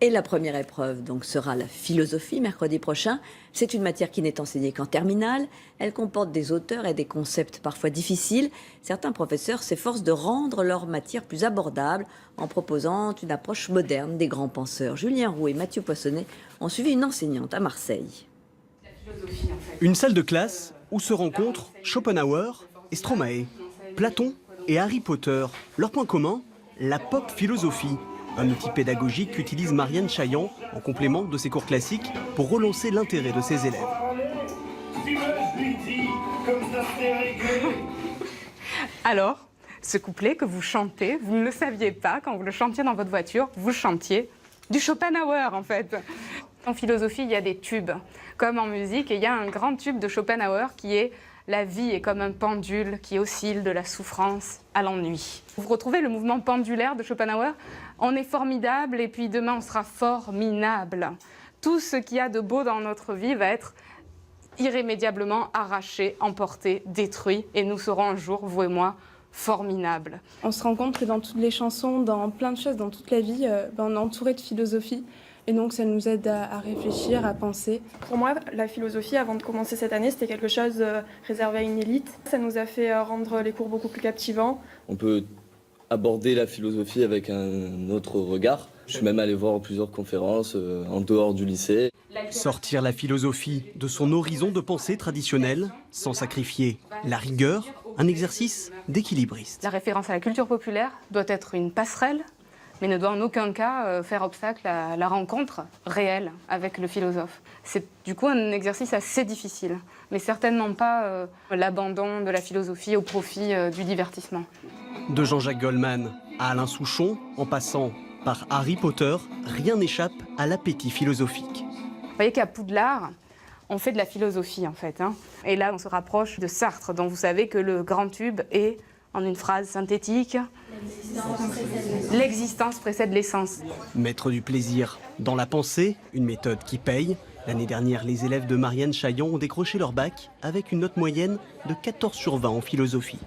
Et la première épreuve donc sera la philosophie mercredi prochain. C'est une matière qui n'est enseignée qu'en terminale. Elle comporte des auteurs et des concepts parfois difficiles. Certains professeurs s'efforcent de rendre leur matière plus abordable en proposant une approche moderne des grands penseurs. Julien Roux et Mathieu Poissonnet ont suivi une enseignante à Marseille. Une salle de classe où se rencontrent Schopenhauer et Stromae, Platon et Harry Potter. Leur point commun, la pop philosophie. Un outil pédagogique qu'utilise Marianne Chaillan en complément de ses cours classiques pour relancer l'intérêt de ses élèves. Alors, ce couplet que vous chantez, vous ne le saviez pas quand vous le chantiez dans votre voiture, vous chantiez du Schopenhauer en fait. En philosophie, il y a des tubes, comme en musique, et il y a un grand tube de Schopenhauer qui est « La vie est comme un pendule qui oscille de la souffrance à l'ennui ». Vous retrouvez le mouvement pendulaire de Schopenhauer. On est formidable et puis demain on sera formidable. Tout ce qu'il y a de beau dans notre vie va être irrémédiablement arraché, emporté, détruit, et nous serons un jour, vous et moi, formidables. On se rend compte que dans toutes les chansons, dans plein de choses, dans toute la vie, on est entouré de philosophie. Et donc ça nous aide à réfléchir, à penser. Pour moi, la philosophie, avant de commencer cette année, c'était quelque chose réservé à une élite. Ça nous a fait rendre les cours beaucoup plus captivants. On peut aborder la philosophie avec un autre regard. Je suis même allé voir plusieurs conférences en dehors du lycée. Sortir la philosophie de son horizon de pensée traditionnel, sans sacrifier la rigueur, un exercice d'équilibriste. La référence à la culture populaire doit être une passerelle, mais ne doit en aucun cas faire obstacle à la rencontre réelle avec le philosophe. C'est du coup un exercice assez difficile, mais certainement pas l'abandon de la philosophie au profit du divertissement. De Jean-Jacques Goldman à Alain Souchon, en passant par Harry Potter, rien n'échappe à l'appétit philosophique. Vous voyez qu'à Poudlard, on fait de la philosophie en fait. Et là, on se rapproche de Sartre, dont vous savez que le grand tube est, en une phrase synthétique, l'existence précède l'essence. Mettre du plaisir dans la pensée, une méthode qui paye. L'année dernière, les élèves de Marianne Chaillan ont décroché leur bac avec une note moyenne de 14 sur 20 en philosophie.